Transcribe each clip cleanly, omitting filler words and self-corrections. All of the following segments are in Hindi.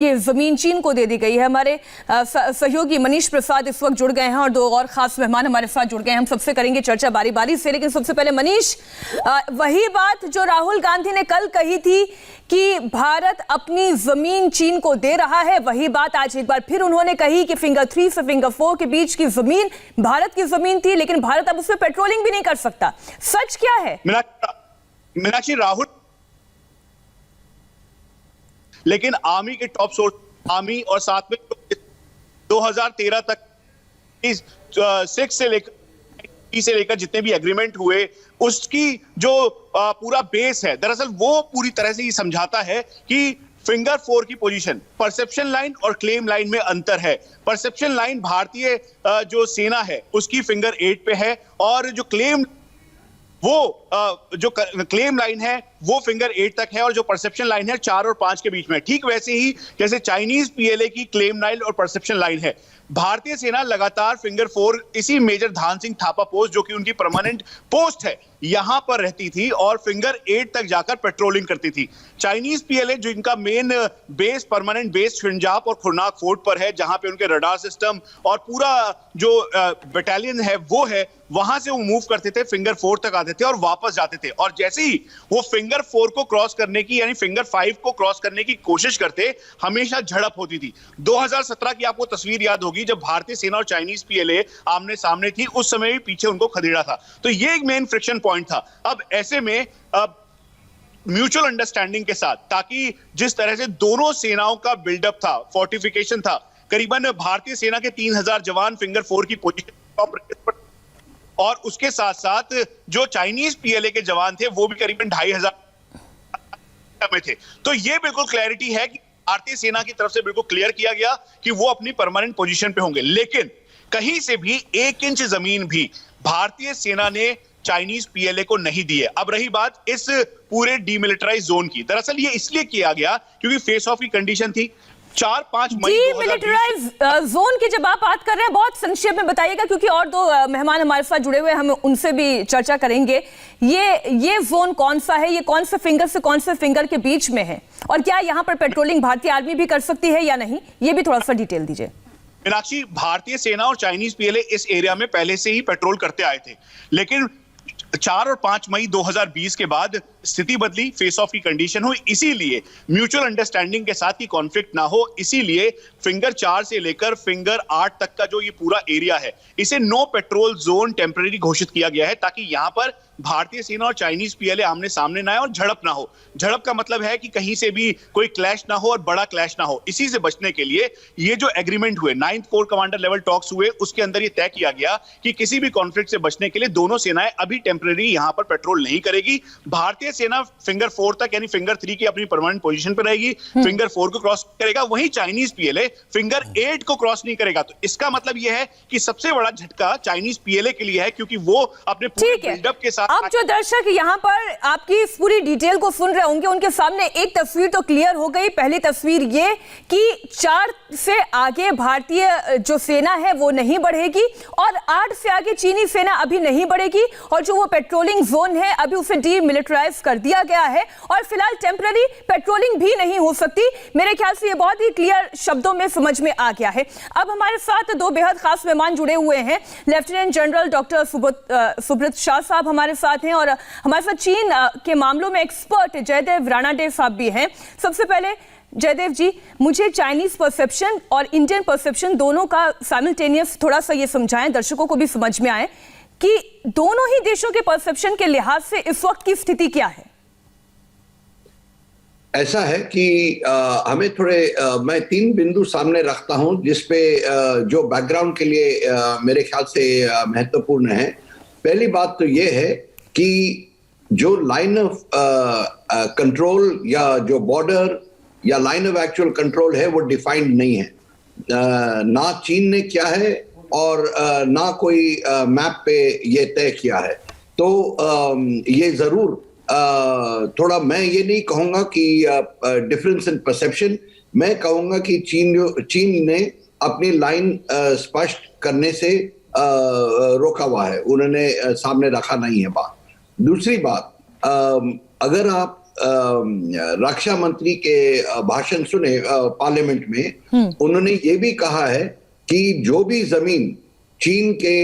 ये जमीन चीन को दे दी गई है। हमारे सहयोगी मनीष प्रसाद इस वक्त जुड़ गए हैं और दो और खास मेहमान हमारे साथ जुड़ गए हैं। हम सबसे करेंगे चर्चा बारी बारी से, लेकिन सबसे पहले मनीष, वही बात जो राहुल गांधी ने कल कही थी कि भारत अपनी जमीन चीन को दे रहा है, वही बात आज एक बार फिर उन्होंने कही कि फिंगर 3 से फिंगर 4 के बीच की जमीन भारत की जमीन थी, लेकिन भारत अब उसमें पेट्रोलिंग भी नहीं कर सकता। सच क्या है? मीनाक्षी, राहुल लेकिन आर्मी के टॉप सोर्स आर्मी और साथ में 2013 तक 6 से लेकर जितने भी एग्रीमेंट हुए उसकी जो पूरा बेस है, दरअसल वो पूरी तरह से ये समझाता है कि फिंगर 4 की पोजीशन, परसेप्शन लाइन और क्लेम लाइन में अंतर है। परसेप्शन लाइन भारतीय जो सेना है उसकी फिंगर 8 पे है और जो क्लेम लाइन है वो फिंगर 8 तक है और जो परसेप्शन लाइन है 4 और 5 के बीच में। ठीक वैसे ही जैसे चाइनीज पीएलए की क्लेम लाइन और परसेप्शन लाइन है, भारतीय सेना लगातार फिंगर 4 इसी मेजर ध्यान सिंह थापा पोस्ट, जो कि उनकी परमानेंट पोस्ट है, यहां पर रहती थी और फिंगर 8 तक जाकर पेट्रोलिंग करती थी। चाइनीज पीएलए जो इनका मेन बेस, परमानेंट बेस शिंजाप और खुरनाक फोर्ट पर है, जहां पे उनके रडार सिस्टम और पूरा जो बटालियन है वो है, वहां से वो मूव करते थे, फिंगर 4 तक आते थे और वापस जाते थे। और जैसे ही वो फिंगर 4 को क्रॉस करने की यानी फिंगर 5 को क्रॉस करने की कोशिश करते, हमेशा झड़प होती थी। 2017 की आपको तस्वीर याद होगी जब भारतीय सेना और चाइनीज पीएलए आमने सामने थी, उस समय भी पीछे उनको खदेड़ा था। तो ये एक मेन फ्रिक्शन पॉइंट था। अब ऐसे में म्यूचुअल अंडरस्टैंडिंग के साथ, ताकि जिस तरह से दोनों सेनाओं का बिल्डअप था, फोर्टिफिकेशन था, करीबन भारतीय सेना के 3000 जवान फिंगर 4 की पोजीशन और उसके साथ साथ जो चाइनीज पीएलए के जवान थे वो भी करीबन 2500 में थे। तो ये बिल्कुल क्लैरिटी है कि भारतीय सेना की तरफ से बिल्कुल क्लियर किया गया कि वो अपनी परमानेंट पोजीशन पे होंगे, लेकिन कहीं से भी 1 इंच जमीन भी भारतीय सेना ने चाइनीज पीएलए को नहीं दी है। अब रही बात इस पूरे डीमिलिटराइज जोन की, दरअसल ये इसलिए किया गया क्योंकि फेस ऑफ की कंडीशन थी। 4-5 मई डीमिलिटराइज जोन की जब आप बात कर रहे हैं, बहुत संक्षेप में बताइएगा, क्योंकि और दो मेहमान हमारे साथ जुड़े हुए हैं, हम उनसे भी चर्चा करेंगे। ये जोन कौन सा है? ये कौन से फिंगर से कौन से फिंगर के बीच में है? और क्या यहाँ पर पेट्रोलिंग भारतीय आर्मी भी कर सकती है या नहीं? ये भी थोड़ा सा डिटेल दीजिए। मीनाक्षी, भारतीय सेना और चाइनीज पीएलए इस एरिया में पहले से ही पेट्रोल करते आए थे, लेकिन 4 और 5 मई 2020 के बाद स्थिति बदली, फेस ऑफ की कंडीशन हुई, इसीलिए म्यूचुअल अंडरस्टैंडिंग के साथ ही कॉन्फ्लिक्ट ना हो, इसीलिए फिंगर 4 से लेकर फिंगर 8 तक का जो ये पूरा एरिया है, इसे नो पेट्रोल जोन टेम्परेरी घोषित किया गया है, ताकि यहां पर भारतीय सेना और चाइनीज पीएलए आमने सामने ना आए और झड़प ना हो। झड़प का मतलब है कि कहीं से भी कोई क्लैश ना हो और बड़ा क्लैश ना हो। इसी से बचने के लिए ये जो एग्रीमेंट हुए, 9th core commander level talks हुए, उसके अंदर ये तय किया गया कि किसी भी कॉन्फ्लिक्ट से बचने के लिए दोनों सेनाएं अभी टेम्परेरी यहां पर पेट्रोल नहीं करेगी। भारतीय सेना फिंगर 4 तक यानी फिंगर 3 की अपनी परमानेंट पोजीशन पर रहेगी, फिंगर 4 को क्रॉस करेगा, वहीं चाइनीज पीएलए फिंगर 8 को क्रॉस नहीं करेगा। तो इसका मतलब यह है कि सबसे बड़ा झटका चाइनीज पीएलए के लिए है, क्योंकि वो अपने पूरे बिल्डअप के साथ। अब जो दर्शक यहाँ पर आपकी इस पूरी डिटेल को सुन रहे होंगे, उनके सामने एक तस्वीर तो क्लियर हो गई। पहली तस्वीर ये कि 4 से आगे भारतीय जो सेना है वो नहीं बढ़ेगी और 8 से आगे चीनी सेना अभी नहीं बढ़ेगी, और जो वो पेट्रोलिंग जोन है अभी उसे डीमिलिटराइज कर दिया गया है और फिलहाल टेम्पररी पेट्रोलिंग भी नहीं हो सकती। मेरे ख्याल से ये बहुत ही क्लियर शब्दों में समझ में आ गया है। अब हमारे साथ दो बेहद खास मेहमान जुड़े हुए हैं। Lieutenant general doctor Subrata Shah साहब हमारे साथ हैं और हमारे साथ चीन के मामलों में एक्सपर्ट जयदेव राणाडे साहब भी हैं। सबसे पहले जयदेव जी, मुझे चाइनीज परसेप्शन और इंडियन परसेप्शन दोनों का साइमल्टेनियस थोड़ा सा ये समझाएं, दर्शकों को भी समझ में आए कि दोनों ही देशों के परसेप्शन के लिहाज से इस वक्त की स्थिति क्या है। ऐसा है कि हमें थोड़े मैं 3 बिंदु सामने रखता हूं जिसपे जो बैकग्राउंड के लिए मेरे ख्याल से महत्वपूर्ण है। पहली बात तो ये है कि जो लाइन ऑफ कंट्रोल या जो बॉर्डर या लाइन ऑफ एक्चुअल कंट्रोल है वो डिफाइंड नहीं है। ना चीन ने किया है और ना कोई मैप पे ये तय किया है। तो ये जरूर थोड़ा, मैं ये नहीं कहूंगा कि डिफरेंस इन परसेप्शन, मैं कहूंगा कि चीन ने अपनी लाइन स्पष्ट करने से रोका हुआ है, उन्होंने सामने रखा नहीं है बात। दूसरी बात, अगर आप रक्षा मंत्री के भाषण सुने पार्लियामेंट में, उन्होंने ये भी कहा है कि जो भी जमीन चीन के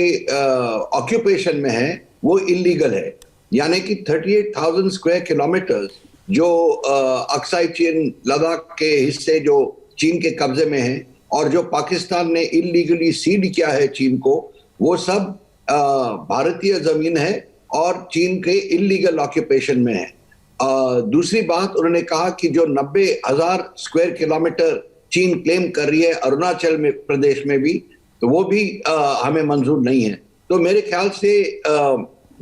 ऑक्यूपेशन में है वो इलीगल है, यानी कि 38,000 स्क्वायर किलोमीटर जो अक्साई चीन लद्दाख के हिस्से जो चीन के कब्जे में है और जो पाकिस्तान ने इलीगली सीड किया है चीन को, वो सब भारतीय जमीन है और चीन के इलीगल ऑक्यूपेशन में है। दूसरी बात, उन्होंने कहा कि जो 90,000 स्क्वायर किलोमीटर चीन क्लेम कर रही है अरुणाचल में प्रदेश में भी, तो वो भी हमें मंजूर नहीं है। तो मेरे ख्याल से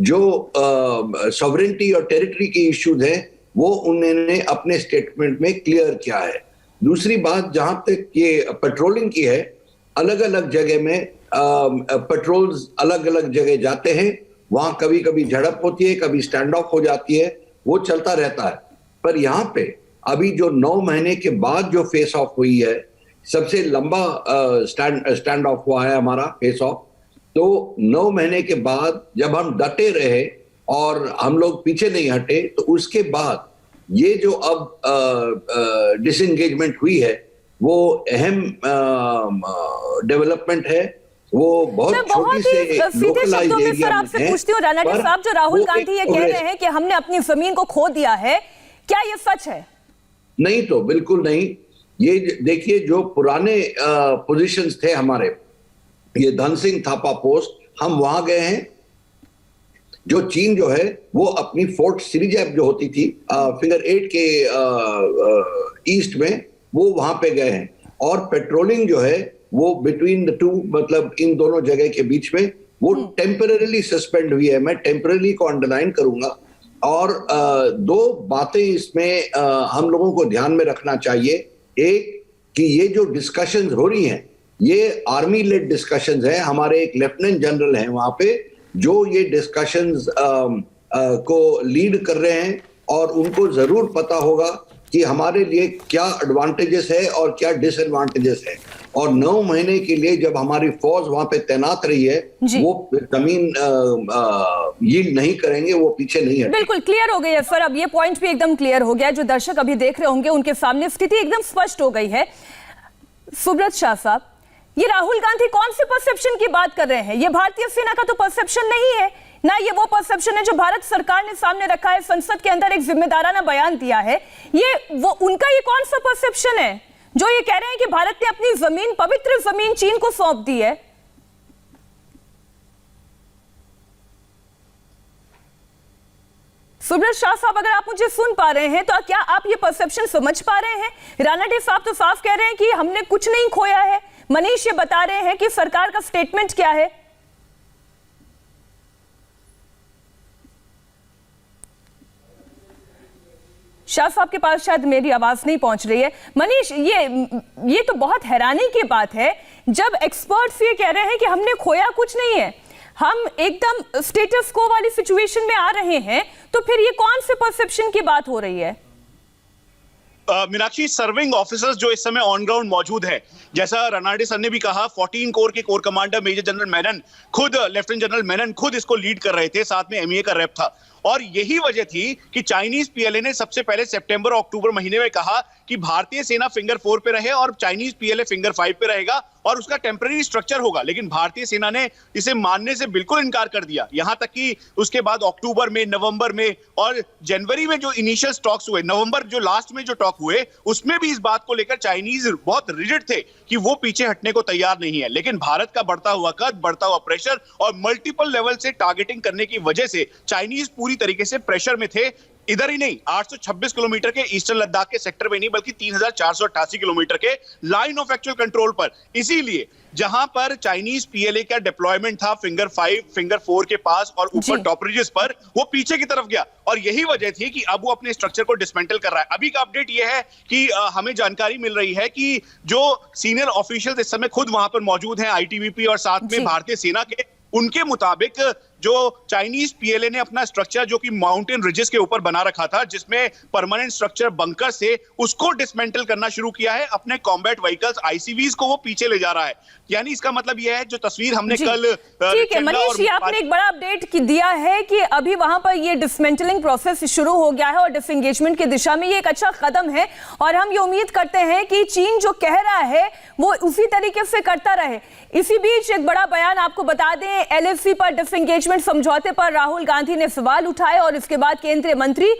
जो सॉवरेनिटी और टेरिटरी की इश्यूज है वो उन्होंने अपने स्टेटमेंट में क्लियर किया है। दूसरी बात, जहां तक ये पेट्रोलिंग की है, अलग अलग जगह में पेट्रोल्स अलग अलग जगह जाते हैं, वहां कभी कभी झड़प होती है, कभी स्टैंड ऑफ हो जाती है, वो चलता रहता है। पर यहाँ पे अभी जो 9 महीने के बाद जो फेस ऑफ हुई है, सबसे लंबा स्टैंड ऑफ हुआ है हमारा फेस ऑफ, तो 9 महीने के बाद जब हम डटे रहे और हम लोग पीछे नहीं हटे, तो उसके बाद ये जो अब डिसएंगेजमेंट हुई है वो अहम डेवलपमेंट है। वो बहुत छोटी से सीधे शब्दों में सर आपसे पूछती हूँ, रानाडे साहब, जो राहुल गांधी ये कह रहे हैं कि हमने अपनी जमीन को खो दिया है, क्या ये सच है? नहीं, तो बिल्कुल नहीं। ये देखिए, जो पुराने पोजीशंस थे हमारे, ये धन सिंह थापा पोस्ट, हम वहां गए हैं। जो चीन जो है वो अपनी फोर्ट सिरिजैप जो होती थी फिगर 8 के ईस्ट में, वो वहां पे गए हैं। और पेट्रोलिंग जो है वो बिटवीन द टू, मतलब इन दोनों जगह के बीच में, वो टेम्पररीली सस्पेंड हुई है। मैं टेम्पररी को अंडरलाइन करूंगा। और दो बातें इसमें हम लोगों को ध्यान में रखना चाहिए। एक, कि ये जो डिस्कशंस हो रही हैं, ये आर्मी लेड डिस्कशंस है। हमारे एक लेफ्टिनेंट जनरल हैं वहां पे जो ये डिस्कशंस को लीड कर रहे हैं, और उनको जरूर पता होगा कि हमारे लिए क्या एडवांटेजेस है और क्या डिसएडवांटेजेस है। और 9 महीने के लिए जब हमारी फौज वहां पे तैनात रही है, वो जमीन यील्ड नहीं करेंगे, वो पीछे नहीं है। बिल्कुल क्लियर हो गई है सर, अब ये पॉइंट भी एकदम क्लियर हो गया। जो दर्शक अभी देख रहे होंगे उनके सामने स्थिति एकदम स्पष्ट हो गई है। सुब्रत शाह साहब, ये राहुल गांधी कौन से परसेप्शन की बात कर रहे हैं? ये भारतीय सेना का तो परसेप्शन नहीं है ना, ये वो परसेप्शन है जो भारत सरकार ने सामने रखा है, संसद के अंदर एक जिम्मेदाराना बयान दिया है। ये वो उनका ये कौन सा परसेप्शन है जो ये कह रहे हैं कि भारत ने अपनी जमीन, पवित्र जमीन चीन को सौंप दी है? सुब्रत शाह साहब, अगर आप मुझे सुन पा रहे हैं तो क्या आप ये परसेप्शन समझ पा रहे हैं? रानाडे साहब तो साफ कह रहे हैं कि हमने कुछ नहीं खोया है। मनीष ये बता रहे हैं कि सरकार का स्टेटमेंट क्या है। शाह साहब के पास शायद मेरी आवाज नहीं पहुंच रही है। मनीष, ये तो बहुत हैरानी की बात है जब एक्सपर्ट्स ये कह रहे हैं कि हमने खोया कुछ नहीं है, हम एकदम स्टेटस को वाली सिचुएशन में आ रहे हैं, तो फिर ये कौन से परसेप्शन की बात हो रही है? मीनाक्षी, सर्विंग ऑफिसर्स जो इस समय ऑन ग्राउंड मौजूद है, जैसा रानाडे सर ने भी कहा, 14 कोर के corps commander major general Menon खुद, लेफ्टिनेंट जनरल मेनन खुद इसको लीड कर रहे थे, साथ में एमईए का रैप था। और यही वजह थी कि चाइनीज पीएलए ने सबसे पहले सितंबर और अक्टूबर महीने में कहा कि भारतीय सेना फिंगर 4 पे रहे और चाइनीज पीएलए फिंगर 5 पे रहेगा और उसका टेम्पररी स्ट्रक्चर होगा। लेकिन भारतीय सेना ने इसे मानने से बिल्कुल इनकार कर दिया। यहां तक कि उसके बाद अक्टूबर में, नवंबर में और जनवरी में जो इनिशियल टॉक्स हुए, नवंबर जो लास्ट में जो टॉक हुए, उसमें भी इस बात को लेकर चाइनीज बहुत रिजिड थे कि वो पीछे हटने को तैयार नहीं है। लेकिन भारत का बढ़ता हुआ कद, बढ़ता हुआ प्रेशर और मल्टीपल लेवल से टारगेटिंग करने की वजह से चाइनीज पूरी तरीके से प्रेशर में थे। इधर ही नहीं, 826 किलोमीटर के ईस्टर्न लद्दाख के सेक्टर में नहीं, बल्कि 3488 किलोमीटर के लाइन ऑफ एक्चुअल कंट्रोल पर। इसीलिए जहां पर चाइनीज पीएलए का डिप्लॉयमेंट था फिंगर 5, फिंगर 4 के पास और ऊपर टॉप रिजेस पर, वो पीछे की तरफ गया। और यही वजह थी कि अब वो अपने स्ट्रक्चर को डिसमेंटल कर रहा है। अभी का अपडेट ये है कि हमें जानकारी मिल रही है कि जो सीनियर ऑफिशियल इस समय खुद वहां पर मौजूद हैं, आईटीबीपी और साथ में भारतीय सेना के, उनके मुताबिक जो चाइनीज पीएलए ने अपना स्ट्रक्चर जो कि माउंटेन रिजेस के ऊपर बना रखा था, जिसमें परमानेंट स्ट्रक्चर बंकर से, उसको डिसमेंटल करना शुरू किया है। अपने कॉम्बैट व्हीकल्स आईसीवीज को वो पीछे ले जा रहा है। यानी इसका मतलब यह है, जो तस्वीर हमने कल ठीक है मनीष, ये आपने एक बड़ा अपडेट दिया है कि अभी वहां पर ये डिसमेंटलिंग प्रोसेस शुरू हो गया है और डिसएंगेजमेंट की दिशा में ये एक अच्छा कदम है। और हम ये उम्मीद करते हैं कि चीन जो कह रहा है वो उसी तरीके से करता रहे। इसी बीच एक बड़ा बयान आपको बता दें, एलएसी पर डिसएंगेजमेंट समझौते पर राहुल गांधी ने सवाल उठाए और इसके बाद केंद्रीय मंत्री